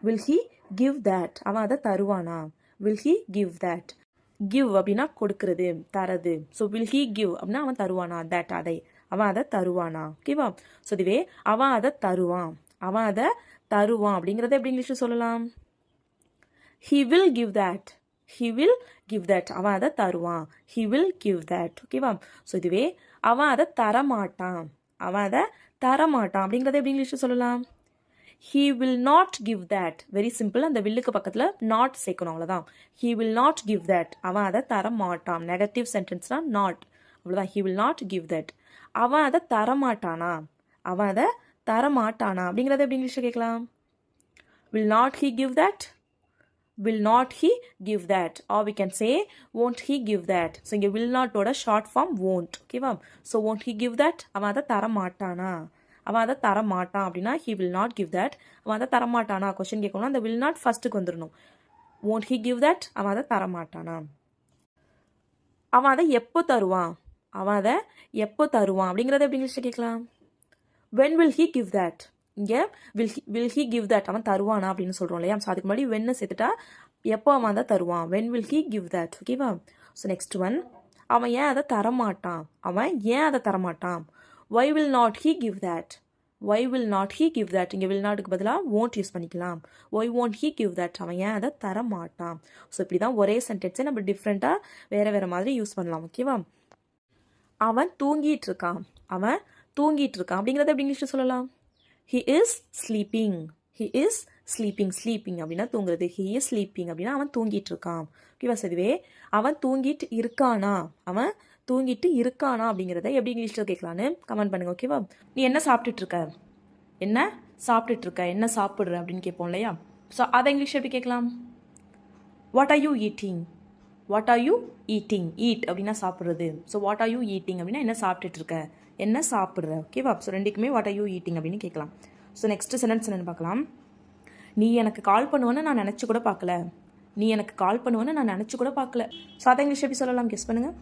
will he give that, அவன் அதை தருவானா, will he give that. Give அப்படின்னா கொடுக்கறது, தரது. ஸோ வில் ஹி கிவ் அப்படின்னா அவன் தருவானா, தட் அதை, அவன் அதை தருவானா. ஓகேவா? ஸோ இதுவே அவன் அதை தருவான், அவன் அதை தருவான் அப்படிங்கிறத எப்படி இங்கிலீஷில் சொல்லலாம்? He will give that, he will give that, அவன் அதை தருவான். he will give that. ஓகேவா? ஸோ இதுவே அவன் அதை தரமாட்டான், அவன் அதை தரமாட்டான் அப்படிங்கிறத எப்படி இங்கிலீஷில் சொல்லலாம்? he will not give that. Very simple. அந்த வில்லுக்கு பக்கத்தில் நாட் சேர்க்கணும், அவ்வளோதான். he will not give that, அவன் அதை தரமாட்டான். நெகட்டிவ் சென்டென்ஸ்னா நாட், அவ்வளோதான். he will not give that. அவன் அதை தரமாட்டானா, அவன் அதை தரமாட்டானா அப்படிங்கிறத எப்படி இங்கிலீஷில் கேட்கலாம்? will not he give that, will not he give that, or we can say won't he give that. so இங்க will not ஓட short form won't. ஓகேவா? so won't he give that, அவன் அதை தரமாட்டானா, அவன் அதை தரமாட்டான் அப்படின்னா he will not give that, அவன் அதை தரமாட்டானா கொஸ்டின் கேட்கணும், அந்த will not ஃபர்ஸ்ட்டுக்கு வந்துடணும். won't he give that, அவன் அதை தரமாட்டானா. அவன் அதை எப்போ தருவான், அவன் அதை எப்போ தருவான் அப்படிங்கிறத எப்படி இங்கிலீஷில் கேட்கலாம்? when will he give that. இங்கே will he give that, அவன் தருவானா அப்படின்னு சொல்கிறோம் இல்லையா? ஸோ அதுக்கு முன்னாடி வென்னு சேர்த்துட்டா எப்போ அவன் அதை தருவான், when will he give that. ஓகேவா? ஸோ நெக்ஸ்ட் ஒன், அவன் ஏன் அதை தரமாட்டான், அவன் ஏன் அதை தரமாட்டான். why will not he give that, why will not he give that. இங்கே will notக்கு பதிலாக won't யூஸ் பண்ணிக்கலாம். why won't he give that, அவன் ஏன் அதை தரமாட்டான். ஸோ இப்படி தான் ஒரே சென்டென்ஸை நம்ம டிஃப்ரெண்ட்டாக வேறு வேறு மாதிரி யூஸ் பண்ணலாம். ஓகேவா? அவன் தூங்கிட்டு இருக்கான், அவன் தூங்கிட்டு இருக்கான் அப்படிங்கிறத எப்படி இங்கிலீஷில் சொல்லலாம்? he is sleeping, he is sleeping. sleeping அப்படின்னா தூங்குறது. he is sleeping அப்படின்னா அவன் தூங்கிட்டு இருக்கான். ஓகேவா? சரிவே அவன் தூங்கிட்டு இருக்கானா, அவன் தூங்கிட்டு இருக்கானா அப்படிங்கிறத எப்படி இங்கிலீஷில் கேட்கலான்னு கமெண்ட் பண்ணுங்க. ஓகேவா? நீ என்ன சாப்பிட்டுட்டு இருக்க, என்ன சாப்பிட்டுட்டு இருக்க, என்ன சாப்பிட்ற அப்படின்னு கேட்போம் இல்லையா? ஸோ அதை இங்கிலீஷ் எப்படி கேட்கலாம்? What are you eating, what are you eating. Eat அப்படின்னா சாப்பிட்றது. So what are you eating அப்படின்னா என்ன சாப்பிட்டுட்டு இருக்க, என்ன சாப்பிட்ற. ஓகேவா? ஸோ ரெண்டுக்குமே வாட் ஆர் யூ ஈட்டிங் அப்படின்னு கேட்கலாம். ஸோ நெக்ஸ்ட் சென்டென்ஸ் என்னன்னு பார்க்கலாம். நீ எனக்கு கால் பண்ணுவேன்னு நான் நினச்சி கூட பார்க்கல, நீ எனக்கு கால் பண்ணுவேன்னு நான் நினச்சி கூட பார்க்கல. ஸோ அதை இங்கிலீஷ் எப்படி சொல்லலாம் கெஸ் பண்ணுங்கள்.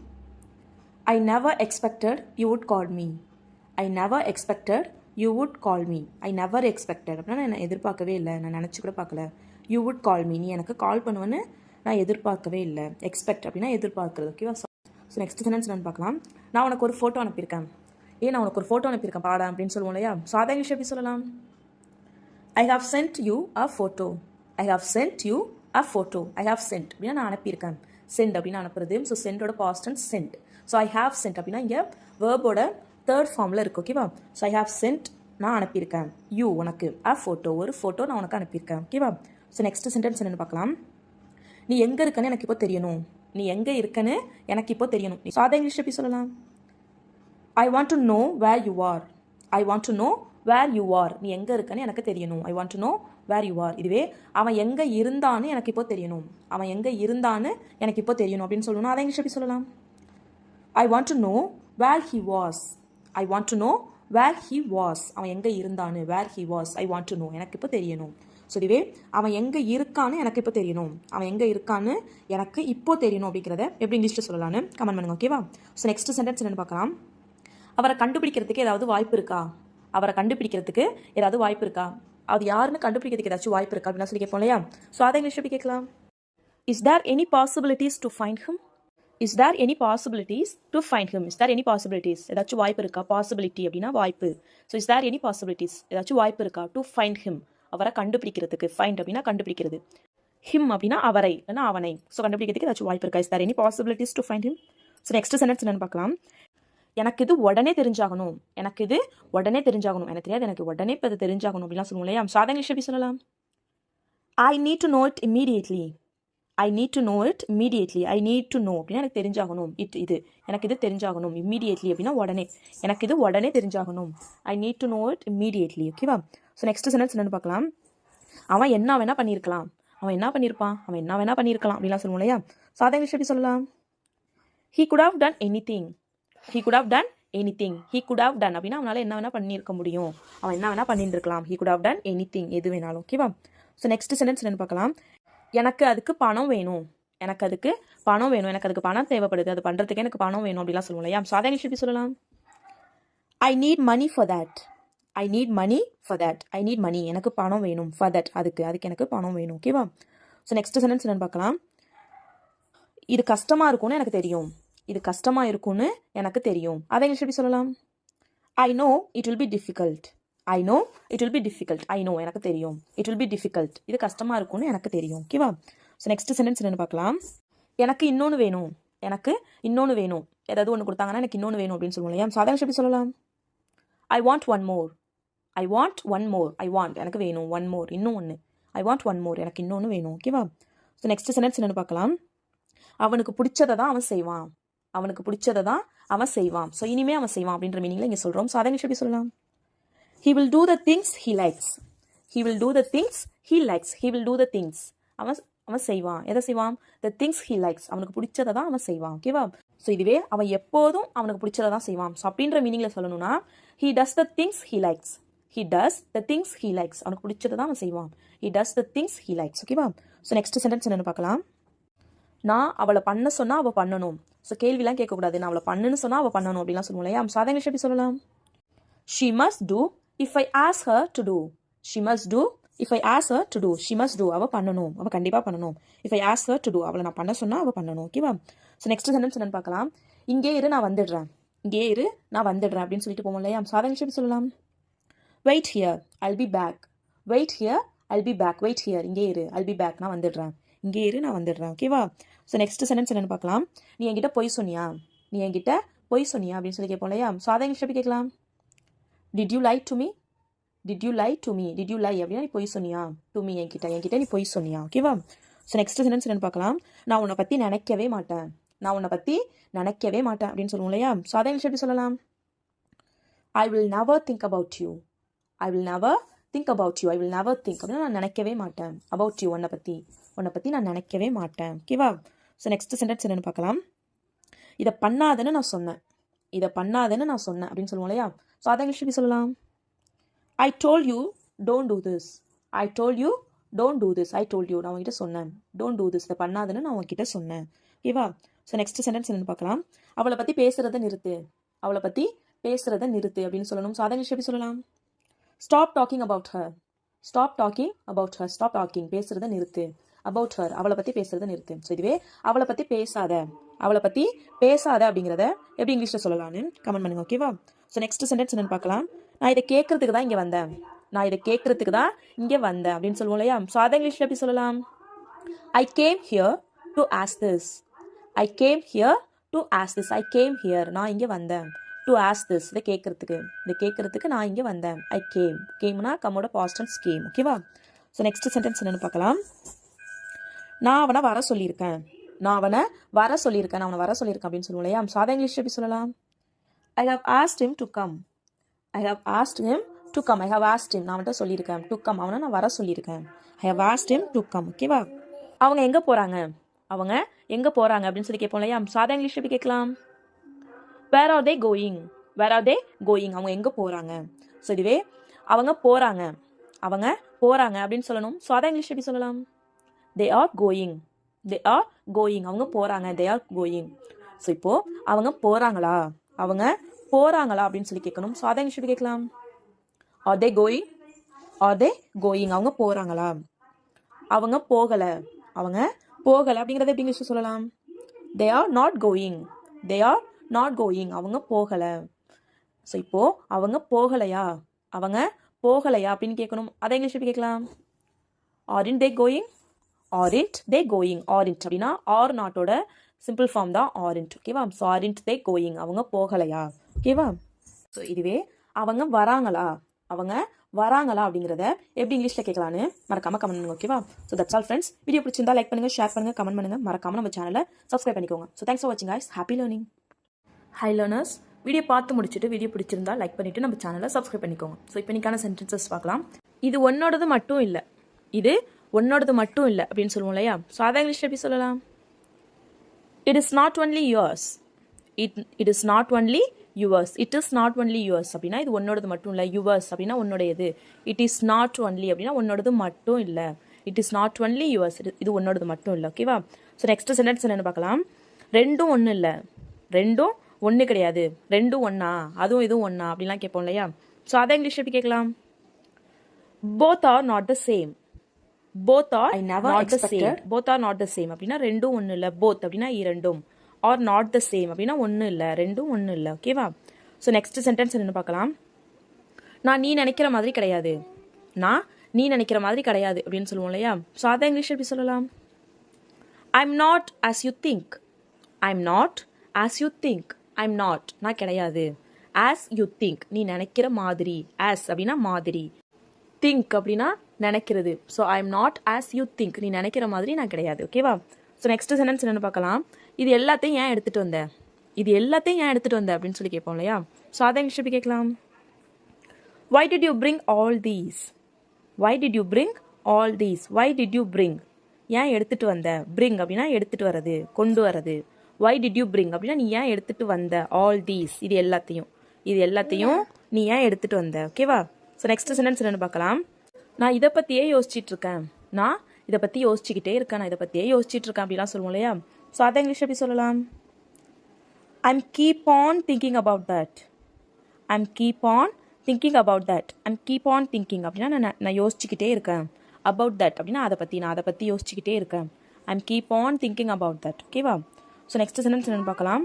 I never expected you would call me, I never expected you would call me. I never expected அப்படின்னா நான் எதிர்பார்க்கவே இல்லை, நான் நினச்சி கூட பார்க்கல. யூ வுட் கால் மீ, நீ எனக்கு கால் பண்ணுவேன்னு நான் எதிர்பார்க்கவே இல்லை. எக்ஸ்பெக்ட் அப்படின்னா எதிர்பார்க்குறது. ஓகேவா? ஸோ நெக்ஸ்ட் சென்டென்ஸ் என்னன்னு பார்க்கலாம். நான் உனக்கு ஒரு ஃபோட்டோ அனுப்பியிருக்கேன், நான் உனக்கு ஒரு ஃபோட்டோ அனுப்பியிருக்கேன் பாடா அப்படின்னு சொல்லுவோம் இல்லையா? ஸோ அதை இங்கிலீஷ் எப்படி சொல்லலாம்? I have sent you a photo, I have sent you a photo. I have sent அப்படின்னா நான் அனுப்பியிருக்கேன். சென்ட் அப்படின்னு அனுப்புறது. ஸோ சென்டோட past and sent. So I have sent அப்படின்னா இங்கே வேர்போட தேர்ட் ஃபார்மில் இருக்குது. ஓகேவா? ஸோ ஐ ஹாவ் சென்ட் நான் அனுப்பியிருக்கேன், யூ உனக்கு, அ ஃபோட்டோ ஒரு ஃபோட்டோ நான் உனக்கு அனுப்பியிருக்கேன். ஓகேவா? ஸோ நெக்ஸ்ட் சென்டென்ஸ் என்னென்னு பார்க்கலாம். நீ எங்கே இருக்கன்னு எனக்கு இப்போ தெரியணும், நீ எங்கே இருக்கன்னு எனக்கு இப்போ தெரியணும். ஸோ அதை இங்கிலீஷ் எப்படி சொல்லலாம்? I want to know where you are, I want to know where you are. நீ எங்கே இருக்கன்னு எனக்கு தெரியணும். I want to know where you are. இதுவே அவன் எங்கே இருந்தான்னு எனக்கு இப்போ தெரியணும், அவன் எங்கே இருந்தான்னு எனக்கு இப்போ தெரியணும் அப்படின்னு சொல்லணும். அதை இங்கிலீஷ் எப்படி சொல்லலாம்? I want to know where he was, I want to know where he was. அவன் எங்கே இருந்தான்னு, where he was, I want to know எனக்கு இப்போ தெரியணும். ஸோ இதுவே அவன் எங்கே இருக்கான்னு எனக்கு இப்போ தெரியணும், அவன் எங்கே இருக்கான்னு எனக்கு இப்போ தெரியணும் அப்படிங்கிறத எப்படி இங்கிலீஷில் சொல்லலான்னு கமெண்ட் பண்ணுங்க. ஓகேவா? ஸோ நெக்ஸ்ட் சென்டென்ஸ் என்னென்னு பார்க்கலாம். அவரை கண்டுபிடிக்கிறதுக்கு ஏதாவது வாய்ப்பு இருக்கா, அவரை கண்டுபிடிக்கிறதுக்கு ஏதாவது வாய்ப்பு இருக்கா. அது யாருன்னு கண்டுபிடிக்கிறதுக்கு ஏதாச்சும் வாய்ப்பு இருக்கா அப்படின்னு சொல்லி கேட்போம் இல்லையா? ஸோ அதை இங்கிலீஷ் எப்படி கேட்கலாம்? Is there any possibilities to find him, is there any possibilities to find him. Is there any possibilities ஏதாச்சும் வாய்ப்பு இருக்கா. பாசிபிலிட்டி அப்படின்னா வாய்ப்பு. So is there any possibilities ஏதாச்சும் வாய்ப்பு இருக்கா. டு ஃபைண்ட் ஹிம் அவரை கண்டுபிடிக்கிறதுக்கு. ஃபைண்ட் அப்படின்னா கண்டுபிடிக்கிறது. ஹிம் அப்படின்னா அவரை இல்லைன்னா அவனை. ஸோ கண்டுபிடிக்கிறதுக்கு ஏதாச்சும் வாய்ப்பு இருக்கா. Is there any possibilities to find him. So next sentence என்னன்னு பார்க்கலாம். எனக்கு இது உடனே தெரிஞ்சாகணும், எனக்கு இது உடனே தெரிஞ்சாகணும். எனக்கு தெரியாது, எனக்கு உடனே இப்போ இது தெரிஞ்சாகணும் அப்படிலாம் சொல்லுவோம் இல்லையா? ஸோ அதை இங்கிலீஷ் எப்படி சொல்லலாம்? I need to know it immediately, I need to know it immediately. I need to no அப்படின்னா எனக்கு தெரிஞ்சாகணும். இது எனக்கு இது தெரிஞ்சாகணும். இம்மீடியட்லி அப்படின்னா உடனே, எனக்கு இது உடனே தெரிஞ்சாகணும். I need to know it immediately. ஓகேவா? ஸோ நெக்ஸ்ட் சென்டென்ஸ் என்னன்னு பார்க்கலாம். அவன் என்ன வேணா பண்ணியிருக்கலாம், அவன் என்ன பண்ணியிருப்பான், அவன் என்ன வேணா பண்ணியிருக்கலாம் அப்படிலாம் சொல்லுவோம் இல்லையா? ஸோ அதை இங்கிலீஷ் எப்படி சொல்லலாம்? He could have done anything, he could have done anything. He could have done அப்படின்னா அவனால் என்ன வேணால் பண்ணியிருக்க முடியும், அவன் என்ன வேணால் பண்ணியிருக்கலாம். He could have done anything, எது வேணாலும். ஓகேவா? ஸோ நெக்ஸ்ட் சென்டென்ஸ் என்னன்னு பார்க்கலாம். எனக்கு அதுக்கு பணம் வேணும், எனக்கு அதுக்கு பணம் வேணும், எனக்கு அதுக்கு பணம் தேவைப்படுது, அது பண்ணுறதுக்கு எனக்கு பணம் வேணும் அப்படிலாம் சொல்லுவோம் இல்லையா? ஸோ அதை எப்படி சொல்லலாம்? I need money for that. I need money for that. I need money, எனக்கு பணம் வேணும். ஃபார் தட், அதுக்கு எனக்கு பணம் வேணும். ஓகேவா? ஸோ நெக்ஸ்ட் சென்டென்ஸ் என்னன்னு பார்க்கலாம். இது கஷ்டமாக இருக்கும்னு எனக்கு தெரியும், இது கஷ்டமாக இருக்கும்னு எனக்கு தெரியும். அதை இங்கிலீஷ் எப்படி சொல்லலாம்? I know it will be difficult. I know it will be difficult. I know, எனக்கு தெரியும். இட் வில் பி டிஃபிகல்ட், இது கஷ்டமாக இருக்கும்னு எனக்கு தெரியும். ஓகேவா? ஸோ நெக்ஸ்ட் சென்டென்ஸ் என்னன்னு பார்க்கலாம். எனக்கு இன்னொன்று வேணும், எனக்கு இன்னொன்று வேணும். ஏதாவது ஒன்று கொடுத்தாங்கன்னா எனக்கு இன்னொன்று வேணும் அப்படின்னு சொல்லுவோம் இல்லையா? ஸோ அதை எப்படி சொல்லலாம்? I want one more. I want one more. I want, எனக்கு வேணும். ஒன் மோர், இன்னும் ஒன்று. ஐ வாண்ட் ஒன் மோர், எனக்கு இன்னொன்று வேணும். ஓகேவா? ஸோ நெக்ஸ்ட் சென்டென்ஸ் என்னன்னு பார்க்கலாம். அவனுக்கு பிடிச்சதை தான் அவன் செய்வான், அவனுக்கு பிடிச்சதை தான் அவன் செய்வான். ஸோ இனிமே அவன் செய்வான் அப்படின்ற மீனிங்ல இங்கே சொல்கிறோம். ஸோ அதை எப்படி சொல்லலாம்? he will do the things he likes. he will do the things he likes. he will do the things, அவன் செய்வான். எதை செய்வான்? the things he likes, அவனுக்கு பிடிச்சதை தான் அவன் செய்வான். ஓகேவா? ஸோ இதுவே அவன் எப்போதும் அவனுக்கு பிடிச்சதை தான் செய்வான். ஸோ அப்படின்ற மீனிங்ல சொல்லணும்னா he does the things he likes. he does the things he likes, அவனுக்கு பிடிச்சதை தான் அவன் செய்வான். he does the things he likes. ஓகேவா? ஸோ நெக்ஸ்ட் சென்டென்ஸ் என்னன்னு பார்க்கலாம். நான் அவளை பண்ண சொன்னா அவள் பண்ணணும். ஸோ கேள்விலாம் கேட்கக்கூடாது, நான் அவளை பண்ணுன்னு சொன்னா அவள் பண்ணணும் அப்படிலாம் சொல்லுவோம் இல்லையா? ஸோ அதை இங்கிலீஷ் எப்படி சொல்லலாம்? she must do if I ask her to do. she must do if I ask her to do. she must do, அவள் பண்ணணும், அவள் கண்டிப்பாக பண்ணணும். if I ask her to do, அவளை நான் பண்ண சொன்னா அவள் பண்ணணும். ஓகேவா? ஸோ நெக்ஸ்ட் சென்டென்ஸ் என்னன்னு பார்க்கலாம். இங்கே இரு நான் வந்துடுறேன், இங்கே இரு நான் வந்துடுறேன் அப்படின்னு சொல்லிட்டு போவோம் இல்லையா? ஸோ அதை இங்கிலீஷ் எப்படி சொல்லலாம்? Wait here I'll be back. Wait here I'll be back. Wait here, இங்கே இரு, I'll be back, நான் வந்துடுறேன், இங்கே இரு நான் வந்துடுறேன். ஓகேவா? ஸோ நெக்ஸ்ட் சென்டென்ஸ் என்னன்னு பார்க்கலாம். நீ என்கிட்ட பொய் சொன்னியா, நீ என்கிட்ட பொய் சொன்னியா அப்படின்னு சொல்லி கேட்போம் இல்லையா? ஸோ அதை இங்கிலீஷ் எப்படி கேட்கலாம்? Did you lie to me. Did you lie to me. Did you lie அப்படின்னா நீ பொய் சொன்னியா, டு மீ, என்கிட்ட நீ பொய் சொன்னியா. ஓகேவா? ஸோ நெக்ஸ்ட் சென்டென்ஸ் என்னன்னு பார்க்கலாம். நான் உன்னை பற்றி நினைக்கவே மாட்டேன், நான் உன்னை பற்றி நினைக்கவே மாட்டேன் அப்படின்னு சொல்லுவோம் இல்லையா? ஸோ அதை இங்கிலீஷ் எப்படி சொல்லலாம்? I will never think about you. I will never think about you. I will never think அப்படின்னா நான் நினைக்கவே மாட்டேன். அபவுட் யூ, உன்னை பற்றி நான் நினைக்கவே மாட்டேன். ஓகேவா? ஸோ நெக்ஸ்ட் சென்டென்ஸ் என்னன்னு பார்க்கலாம். இதை பண்ணாதன்னு நான் சொன்னேன், இதை பண்ணாதன்னு நான் சொன்னேன் அப்படின்னு சொல்லுவோம் இல்லையா? ஸோ அதை இங்கிலீஷ் எப்படி சொல்லலாம்? I told you don't do this. I told you don't do this. I told you, நான் உங்ககிட்ட சொன்னேன். டோன்ட் டூ திஸ், இதை பண்ணாதன்னு நான் உங்ககிட்ட சொன்னேன். ஓகேவா? ஸோ நெக்ஸ்ட் சென்டென்ஸ் என்னன்னு பார்க்கலாம். அவளை பற்றி பேசுறதை நிறுத்து. அவளை பற்றி பேசுறதை நிறுத்து அப்படின்னு சொல்லணும். ஸோ அதை இங்கிலீஷ் எப்படி சொல்லலாம்? Stop talking about her. Stop talking about her. Stop talking, பேசுறதை நிறுத்து. அபவுட் ஹர், அவளை பற்றி பேசுறதை நிறுத்து. ஸோ இதுவே அவளை பற்றி பேசாத, அவளை பற்றி பேசாத அப்படிங்கிறத எப்படி இங்கிலீஷில் சொல்லலாம்னு கமெண்ட் பண்ணுங்க. ஓகேவா? ஸோ நெக்ஸ்ட் சென்டென்ஸ் என்னன்னு பார்க்கலாம். நான் இதை கேட்கறதுக்கு தான் இங்கே வந்தேன், நான் இதை கேட்கறதுக்கு தான் இங்கே வந்தேன் அப்படின்னு சொல்லுவோம் இல்லையா? ஸோ அதை இங்கிலீஷில் எப்படி சொல்லலாம்? I came here to ask this. I came here to ask this. I came here, நான் இங்கே வந்தேன். டு ஆஸ்க் திஸ், இதை கேட்கறதுக்கு நான் இங்கே வந்தேன். I came. கேம்னா கம்மோட பாஸ்ட் டென்ஸ் கேம். ஓகேவா? ஸோ நெக்ஸ்ட் சென்டென்ஸ் என்னன்னு பார்க்கலாம். நான் அவனை வர சொல்லியிருக்கேன், நான் அவனை வர சொல்லியிருக்கேன், நான் அவனை வர சொல்லியிருக்கேன் அப்படின்னு சொல்லுவோம் இல்லையா? ஸோ அதை இங்கிலீஷ் எப்படி சொல்லலாம்? I have asked him to come. I have asked him to come. I have asked him, நான் அவன்கிட்ட சொல்லியிருக்கேன். டு கம், அவனை நான் வர சொல்லியிருக்கேன். I have asked him to come. ஓகேவா? அவங்க எங்கே போகிறாங்க, அவங்க எங்கே போகிறாங்க அப்படின்னு சொல்லி கேட்போம் இல்லையா? ஸோ அதை இங்கிலீஷ் எப்படி கேட்கலாம்? Where are they going. Where are they going, அவங்க எங்கே போகிறாங்க. ஸோ இதுவே அவங்க போகிறாங்க, அவங்க போகிறாங்க அப்படின்னு சொல்லணும். ஸோ அதை இங்கிலீஷ் எப்படி சொல்லலாம்? They are going. They are going, அவங்க போகிறாங்க. They are going. ஸோ இப்போது அவங்க போகிறாங்களா, அவங்க போகிறாங்களா அப்படின்னு சொல்லி கேட்கணும். ஸோ அதை இங்கிலீஷ் எப்படி கேட்கலாம்? Are they going. Are they going, அவங்க போகிறாங்களா. அவங்க போகலை, அவங்க போகலை அப்படிங்கிறத எப்படி இங்கிலீஷில் சொல்லலாம்? They are not going. They are not going, அவங்க போகலை. ஸோ இப்போது அவங்க போகலையா, அவங்க போகலையா அப்படின்னு கேட்கணும். அதை இங்கிலீஷ் எப்படி கேட்கலாம்? ஆரின்ட் தே கோயிங். ஆரின்ட் they going. ஆரின்ட் அப்படின்னா ஆர் நாட்டோட சிம்பிள் ஃபார்ம் தான் ஆரின்ட். ஓகேவா? ஸோ ஆரின்ட் தே கோயிங், அவங்க போகலையா. ஓகேவா? ஸோ இதுவே அவங்க வராங்களா, அவங்க வராங்களா அப்படிங்கிறத எப்படி இங்கிலீஷில் கேட்கலான்னு மறக்காம கமெண்ட் பண்ணுங்க. ஓகேவா? So that's all friends. Video பிடிச்சிருந்தா லைக் பண்ணுங்கள், ஷேர் பண்ணுங்கள், கமெண்ட் பண்ணுங்கள். மறக்காம நம்ம சேனலை சப்ஸ்கிரைப் பண்ணிக்கோங்க. ஸோ தேங்க்ஸ் ஃபார் வாட்சிங் guys. Happy learning. High learners, video பார்த்து முடிச்சுட்டு வீடியோ பிடிச்சிருந்தா லைக் பண்ணிவிட்டு நம்ம சேனலை சப்ஸ்கிரைப் பண்ணிக்கோங்க. ஸோ இப்போ இன்னைக்கான சென்டென்சஸ் பார்க்கலாம். இது ஒன்னோடது மட்டும் இல்லை, இது ஒன்னோடது மட்டும் இல்லை அப்படின்னு சொல்லுவோம் இல்லையா? ஸோ அதை இங்கிலீஷில் எப்படி சொல்லலாம்? It is not only yours. It is not only yours. It is not only yours அப்படின்னா இது உன்னோடது மட்டும் இல்லை. யுவர்ஸ் அப்படின்னா உன்னுடையது. இட் இஸ் நாட் ஒன்லி அப்படின்னா உன்னோடது மட்டும் இல்லை. It is not only yours, இது உன்னோடது மட்டும் இல்லை. ஓகேவா? ஸோ நெக்ஸ்ட் சென்டென்ஸ் என்னென்னு பார்க்கலாம். ரெண்டும் ஒன்று இல்லை, ரெண்டும் ஒன்று கிடையாது, ரெண்டும் ஒன்றா, அதுவும் இதுவும் ஒன்றா அப்படின்லாம் கேட்போம் இல்லையா? ஸோ அதை இங்கிலீஷ் எப்படி கேட்கலாம்? Both are not the same. Both are not the same. Both are not the same அப்படின்னா ரெண்டும் ஒன்று இல்லை. போத் அப்படின்னா இரண்டும். ஆர் நாட் த சேம் அப்படின்னா ஒன்று இல்லை, ரெண்டும் ஒன்று இல்லை. ஓகேவா? ஸோ நெக்ஸ்ட் சென்டென்ஸ் என்னென்னு பார்க்கலாம். நான் நீ நினைக்கிற மாதிரி கிடையாது. நான் நீ நினைக்கிற மாதிரி கிடையாது அப்படின்னு சொல்லுவோம் இல்லையா? ஸோ அதை இங்கிலீஷ் எப்படி சொல்லலாம்? I'm not as you think. I'm not as you think. I'm not நான் கிடையாது. ஆஸ் யூ திங்க் நீ நினைக்கிற மாதிரி. ஆஸ் அப்படின்னா மாதிரி, திங்க் அப்படின்னா நினைக்கிறது. So I'm not as you think நீ நினைக்கிற மாதிரி நான் கிடையாது. ஓகேவா? ஸோ நெக்ஸ்ட் சென்டென்ஸ் என்னென்னு பார்க்கலாம். இது எல்லாத்தையும் ஏன் எடுத்துகிட்டு வந்த, இது எல்லாத்தையும் ஏன் எடுத்துகிட்டு வந்த அப்படின்னு சொல்லி கேட்போம் இல்லையா? ஸோ அதை இங்கிலீஷ் எப்படி கேட்கலாம்? Why did you bring all these? Why did you bring all these? Why did you bring? ஏன் எடுத்துட்டு வந்த? bring அப்படின்னா எடுத்துட்டு வர்றது, கொண்டு வர்றது. Why did you bring அப்படின்னா நீ ஏன் எடுத்துட்டு வந்த? all these இது எல்லாத்தையும் நீ ஏன் எடுத்துட்டு வந்த? ஓகேவா? ஸோ நெக்ஸ்ட் சென்டென்ஸ் என்னன்னு பார்க்கலாம். நான் இதை பற்றியே யோசிச்சுட்டு இருக்கேன். நான் இதை பற்றி யோசிச்சுக்கிட்டே இருக்கேன். நான் இதை பற்றியே யோசிச்சுட்டு இருக்கேன் அப்படிலாம் சொல்லுவோம் இல்லையா? ஸோ அதை இங்கிலீஷ் எப்படி சொல்லலாம்? I'm keep on thinking about that. I'm keep on thinking about that. I'm keep on thinking அப்படின்னா நான் யோசிச்சுக்கிட்டே இருக்கேன். about that அப்படின்னா நான் அதை பற்றி யோசிச்சுக்கிட்டே இருக்கேன். I'm keep on thinking about that. ஓகேவா? ஸோ நெக்ஸ்ட் சென்டென்ஸ் என்னென்னு பார்க்கலாம்.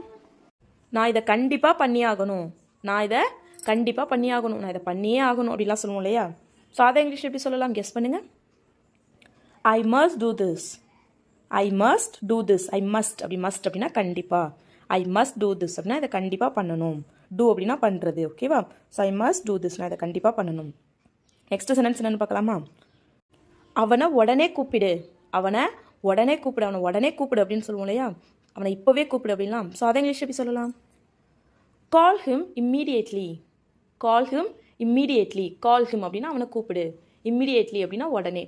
நான் இதை கண்டிப்பாக பண்ணியே ஆகணும். நான் இதை பண்ணியே ஆகணும் அப்படிலாம் சொல்லுவோம் இல்லையா? ஸோ அதை இங்கிலீஷ் எப்படி சொல்லலாம்? கெஸ் பண்ணுங்க. I must do this. I must do this. I must அப்படி மஸ்ட் அப்படின்னா கண்டிப்பாக. I must do this அப்படின்னா இதை கண்டிப்பாக பண்ணணும். டூ அப்படின்னா பண்ணுறது. ஓகேவா? So I must do this நான் இதை கண்டிப்பாக பண்ணணும். நெக்ஸ்ட் சென்டென்ஸ் என்னென்னு பார்க்கலாமா. அவனை உடனே கூப்பிடு. அவனை உடனே கூப்பிடு அப்படின்னு சொல்லுவோம் இல்லையா? அவனை இப்போவே கூப்பிடு அப்படின்லாம். ஸோ அதை இங்கிலீஷ் எப்படி சொல்லலாம்? Call him immediately. Call him immediately. Call him அப்படின்னா அவனை கூப்பிடு. இம்மீடியட்லி அப்படின்னா உடனே.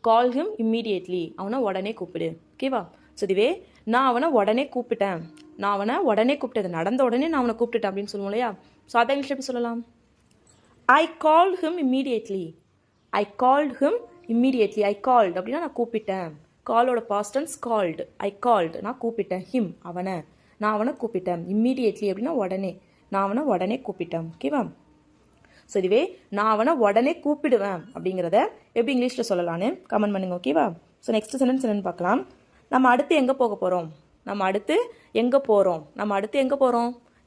கால் ஹிம் இம்மீடியட்லி அவனை உடனே கூப்பிடு. ஓகேவா? ஸோ இதுவே நான் அவனை உடனே கூப்பிட்டேன். நடந்த உடனே நான் அவனை கூப்பிட்டுட்டேன் அப்படின்னு சொல்லுவோம் இல்லையா? ஸோ அதை இங்கிலீஷ் எப்படி சொல்லலாம்? I called him immediately. I called him immediately. I called அப்படின்னா நான் கூப்பிட்டேன். காலோட past tense called. I called நான் கூப்பிட்டேன். ஹிம் நான் அவனை கூப்பிட்டேன். இம்மீடியட்லி அப்படின்னா உடனே. நான் அவனை உடனே கூப்பிட்டேன். ஓகேவா? ஸோ இதுவே நான் அவனை உடனே கூப்பிடுவேன் அப்படிங்கிறத எப்படி இங்கிலீஷில் சொல்லலான்னு கமெண்ட் பண்ணுங்க. ஓகேவா? ஸோ நெக்ஸ்ட் சென்டென்ஸ் என்னென்னு பார்க்கலாம். நம்ம அடுத்து எங்கே போகிறோம்?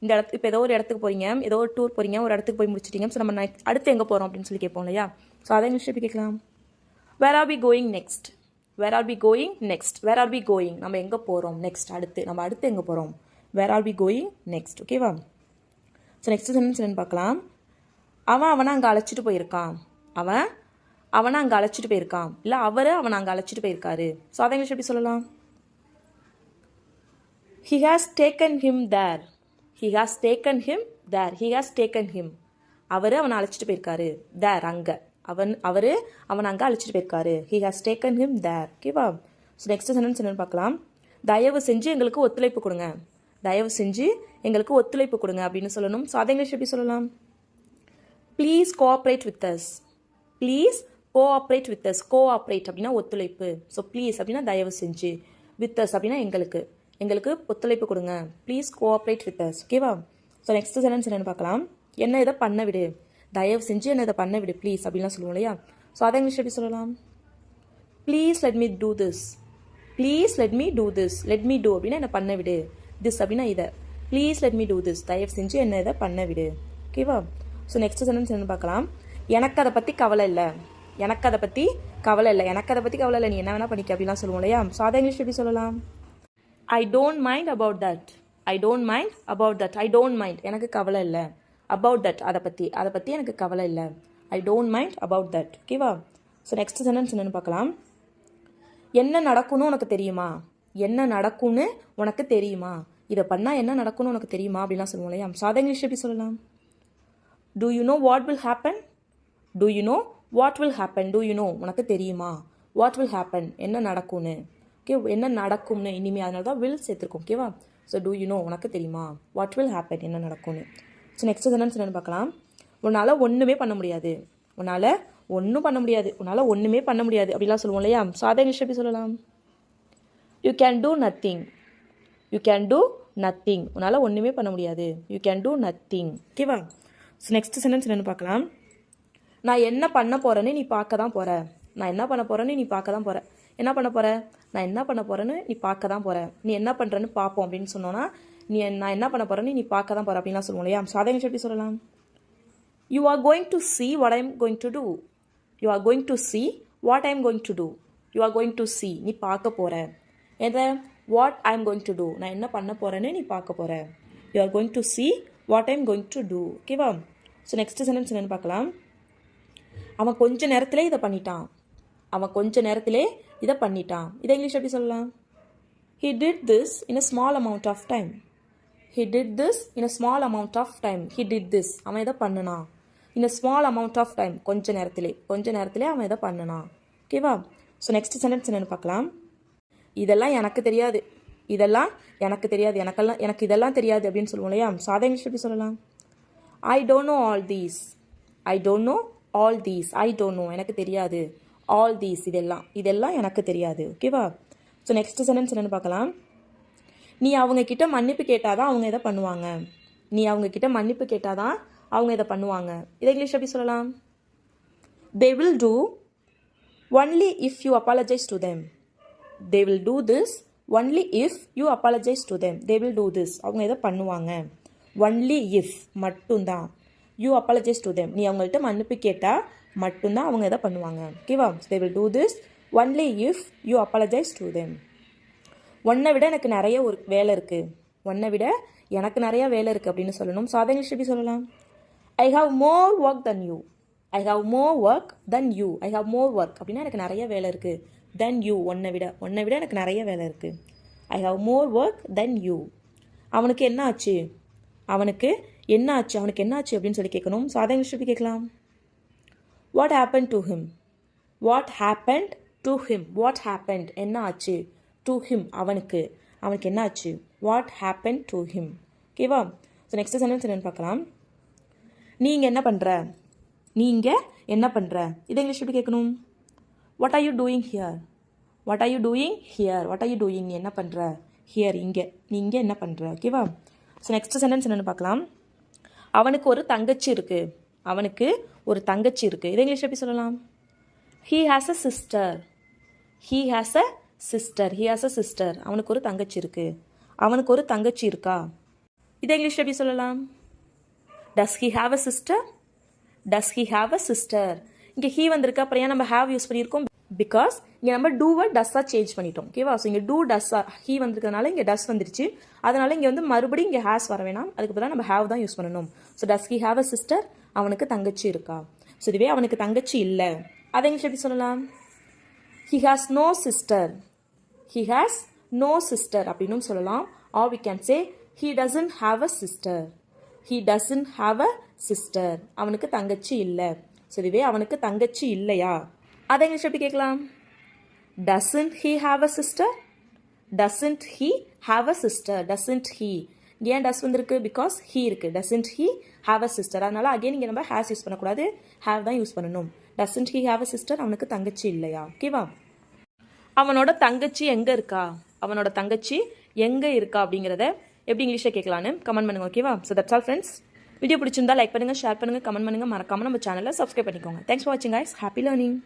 இந்த இடத்துக்கு இப்போ ஏதோ ஒரு இடத்துக்கு போகிறீங்க, ஏதோ ஒரு டூர் போகிறீங்க, ஒரு இடத்துக்கு போய் முடிச்சிட்டீங்க. ஸோ நம்ம அடுத்து எங்கே போகிறோம் அப்படின்னு சொல்லி கேட்போம் இல்லையா? ஸோ அதை இங்கிலீஷ் எப்படி கேட்கலாம்? Where are we going next. Where are we going next. Where are we going நம்ம எங்கே போகிறோம் நெக்ஸ்ட். நம்ம அடுத்து எங்கே போகிறோம்? Where are we going next. ஓகேவா? ஸோ நெக்ஸ்ட் சென்டென்ஸ் என்னென்னு பார்க்கலாம். அவனை அங்கே அழைச்சிட்டு போயிருக்கான். அவனை அங்கே அழைச்சிட்டு போயிருக்கான். இல்லை அவனை அங்கே அழைச்சிட்டு போயிருக்காரு. ஸோ அதை இங்கிலீஷ் எப்படி சொல்லலாம்? He has taken him there. He has taken him there. He has taken him. அவனை அழைச்சிட்டு போயிருக்காரு. there அங்கே. அவனை அங்கே அழைச்சிட்டு போயிருக்காரு. He has taken him there. ஓகேவா? ஸோ நெக்ஸ்ட் சென்டென்ஸ் என்னென்னு பார்க்கலாம். தயவு செஞ்சு எங்களுக்கு ஒத்துழைப்பு கொடுங்க அப்படின்னு சொல்லணும். ஸோ அதை இங்கிலீஷ் எப்படி சொல்லலாம்? Please cooperate with us. Cooperate அப்படின்னா ஒத்துழைப்பு. ஸோ ப்ளீஸ் அப்படின்னா தயவு செஞ்சு, வித் அஸ் அப்படின்னா எங்களுக்கு ஒத்துழைப்பு கொடுங்க. Please cooperate with us. ஓகேவா? ஸோ நெக்ஸ்ட் சென்டென்ஸ் என்னென்னு பார்க்கலாம். என்ன இதை பண்ண விடு. தயவு செஞ்சு என்ன இதை பண்ண விடு ப்ளீஸ் அப்படின்லாம் சொல்லுவோம் இல்லையா? ஸோ அதை இங்கிலீஷ் எப்படி சொல்லலாம்? Please let me do this. Let me do அப்படின்னா என்ன பண்ண விடு. திஸ் அப்படின்னா இதை. Please let me do this தயவு செஞ்சு என்ன இதை பண்ண விடு. ஓகேவா? ஸோ நெக்ஸ்ட் சென்டென்ஸ் என்னென்னு பார்க்கலாம். எனக்கு அதை பற்றி கவலை இல்லை. நீ என்ன வேணா பண்ணிக்க அப்படிலாம் சொல்லுவோம் இல்லையா? ஸோ அதை இங்கிலீஷ் எப்படி சொல்லலாம்? I don't mind about that. எனக்கு கவலை இல்லை. about that அதை பற்றி எனக்கு கவலை இல்லை. I don't mind about that. ஓகேவா? ஸோ நெக்ஸ்ட் சென்டென்ஸ் என்னென்னு பார்க்கலாம். என்ன நடக்கும்னு உனக்கு தெரியுமா? இதை பண்ணால் என்ன நடக்கும்னு உனக்கு தெரியுமா அப்படிலாம் சொல்லுவோம் இல்லையா? ஸோ அதை இங்கிலீஷ் எப்படி சொல்லலாம்? Do you know what will happen? உனக்கு தெரியுமா? what will happen என்ன நடக்கும்னு. ஓகே, என்ன நடக்கும்னு இனிமேல் அதனால தான் வில் சேர்த்துருக்கோம். ஓகேவா? ஸோ do you know உனக்கு தெரியுமா? what will happen என்ன நடக்கும்னு. ஸோ நெக்ஸ்ட் சென்டென்ஸ் என்னென்னு பார்க்கலாம். உன்னால் ஒன்றுமே பண்ண முடியாது, உன்னால் ஒன்றும் பண்ண முடியாது, உன்னால் ஒன்றுமே பண்ண முடியாது அப்படிலாம் சொல்லுவோம் இல்லையா. ஸோ அதை இங்கிலீஷ் எப்படி சொல்லலாம்? You can do nothing. You can do nothing. உன்னால் ஒன்றுமே பண்ண முடியாது. You can do nothing. ஓகேவா? ஸோ நெக்ஸ்ட் சென்டென்ஸ் என்னென்னு பார்க்கலாம். நான் என்ன பண்ண போகிறேன்னு நீ பார்க்க தான் போகிற. நான் என்ன பண்ண போகிறேன்னு நீ பார்க்க தான் போகிற. என்ன பண்ண போகிற? நான் என்ன பண்ண போகிறேன்னு நீ பார்க்க தான் போகிற. நீ என்ன பண்ணுறன்னு பார்ப்போம் அப்படின்னு சொன்னோன்னா நான் என்ன பண்ண போகிறேன்னு நீ பார்க்க தான் போகிற அப்படின்லாம் சொல்லுவோம் இல்லையா. ஸோ அதை எப்படி சொல்லலாம்? You are going to see what I am going to do. You are going to see what I am going to do. You are going to see நீ பார்க்க போகிற. எதை? what I am going to do. நான் என்ன பண்ண போகிறேன்னு நீ பார்க்க போகிற. You are going to see what I am going to do. ஓகேவா? ஸோ நெக்ஸ்ட் சென்டென்ஸ் என்னென்னு பார்க்கலாம். அவன் கொஞ்ச நேரத்திலே இதை பண்ணிட்டான். அவன் கொஞ்ச நேரத்திலே இதை பண்ணிட்டான். இதை இங்கிலீஷ் எப்படி சொல்லலாம்? He did this in a small amount of time. He did this in a small amount of time. He did this. அவன் இதை பண்ணுனான். In a small amount of time. கொஞ்ச நேரத்திலே அவன் இதை பண்ணுனான். ஓகேவா? ஸோ நெக்ஸ்ட் சென்டென்ஸ் என்னென்னு பார்க்கலாம். இதெல்லாம் எனக்கு தெரியாது. இதெல்லாம் எனக்கு தெரியாது. எனக்கு இதெல்லாம் தெரியாது அப்படின்னு சொல்லுவோம் இல்லையா. ஸோ அதை இங்கிலீஷ் எப்படி சொல்லலாம்? I don't know all these. I don't know all these. I don't know எனக்கு தெரியாது. all these இதெல்லாம் எனக்கு தெரியாது. ஓகேவா? ஸோ நெக்ஸ்ட் சென்டென்ஸ் என்னென்னு பார்க்கலாம். நீ அவங்க கிட்ட மன்னிப்பு கேட்டாதான் அவங்க இதை பண்ணுவாங்க. நீ அவங்க கிட்ட மன்னிப்பு கேட்டாதான் அவங்க இதை பண்ணுவாங்க. இதை இங்கிலீஷ் எப்படி சொல்லலாம்? They will do only if you apologize to them. They will do this only if you apologize to them. They will do this. அவங்க இதை பண்ணுவாங்க. only if மட்டும்தான். you apologize to them. நீ அவங்கள்ட்ட மன்னிப்பு கேட்டால் மட்டும்தான் அவங்க இதை பண்ணுவாங்க. ஓகேவா? They will do this only if you apologize to them. உன்னை விட எனக்கு நிறைய ஒரு வேலை இருக்குது. உன்னை விட எனக்கு நிறைய வேலை இருக்குது அப்படின்னு சொல்லணும். ஸோ அதை இங்கிலீஷ் எப்படி சொல்லலாம்? I have more work then you. I have more work then you. I have more work அப்படின்னா எனக்கு நிறைய வேலை இருக்குது. தென் யூ உன்னை விட எனக்கு நிறைய வேலை இருக்குது. I have more work then you. அவனுக்கு என்ன ஆச்சு? அவனுக்கு என்ன ஆச்சு அப்படின்னு சொல்லி கேட்கணும். ஸோ அதை இங்கிலீஷ் எப்படி கேட்கலாம்? What happen to him. What happened to him. What happened என்ன ஆச்சு. டு ஹிம் அவனுக்கு என்ன ஆச்சு. What happen to him. ஓகேவா? ஸோ நெக்ஸ்ட் சென்டென்ஸ் என்னென்னு பார்க்கலாம். நீங்கள் என்ன பண்ணுற. இதை இங்கிலீஷ் எப்படி கேட்கணும்? What are you doing here. What are you doing நீ என்ன பண்ணுற. ஹியர் நீ இங்கே என்ன பண்ணுற. ஓகேவா? ஸோ நெக்ஸ்ட் சென்டென்ஸ் என்னென்னு பார்க்கலாம். அவனுக்கு ஒரு தங்கச்சி இருக்குது. இதை இங்கிலீஷ் எப்படி சொல்லலாம்? He has a sister. அவனுக்கு ஒரு தங்கச்சி இருக்கா. இதை இங்கிலீஷ் எப்படி சொல்லலாம்? Does he have a sister? இங்கே he வந்திருக்கு. அப்புறம் ஏன் நம்ம have யூஸ் பண்ணியிருக்கோம்? பிகாஸ் இங்கே நம்ம டூவை டஸ்ஸாக சேஞ்ச் பண்ணிட்டோம். ஓகேவா? ஸோ இங்கே டூ டஸ்ஸாக he வந்திருக்கிறதுனால இங்கே டஸ் வந்துருச்சு. அதனால இங்கே வந்து மறுபடியும் இங்கே ஹேஸ் வர வேணாம். அதுக்கு பதிலாக நம்ம have தான் யூஸ் பண்ணணும். So does he have a sister? அவனுக்கு தங்கச்சி இருக்கா. ஸோ இதுவே அவனுக்கு தங்கச்சி இல்லை. அதை இங்கிலீஷ் எப்படி சொல்லலாம்? He has no sister அப்படின்னு சொல்லலாம். or we can say he doesn't have a sister. அவனுக்கு தங்கச்சி இல்லை. ஸோ இதுவே அவனுக்கு தங்கச்சி இல்லையா. அதை இங்கிலீஷ் எப்படி கேட்கலாம்? doesn't he have a sister. ஏன் டஸ் வந்திருக்கு? பிகாஸ் he இருக்கு. doesn't he have a sister. அதனால அகைன் இங்கே நம்ம has யூஸ் பண்ணக்கூடாது. have தான் யூஸ் பண்ணணும். doesn't he have a sister. அவனுக்கு தங்கச்சி இல்லையா. ஓகேவா? அவனோட தங்கச்சி எங்கே இருக்கா அப்படிங்கிறத எப்படி இங்கிலீஷில் கேட்கலான்னு கமெண்ட் பண்ணுங்க. ஓகேவா? So that's all friends. Video பிடிச்சிருந்தா லைக் பண்ணுங்கள், ஷேர் பண்ணுங்கள், கமெண்ட் பண்ணுங்கள். மறக்காமல் நம்ம சேனலை சப்ஸ்கிரைப் பண்ணிக்கோங்க. தேங்க்ஸ் ஃபார் வாட்சிங் கைஸ். Happy learning.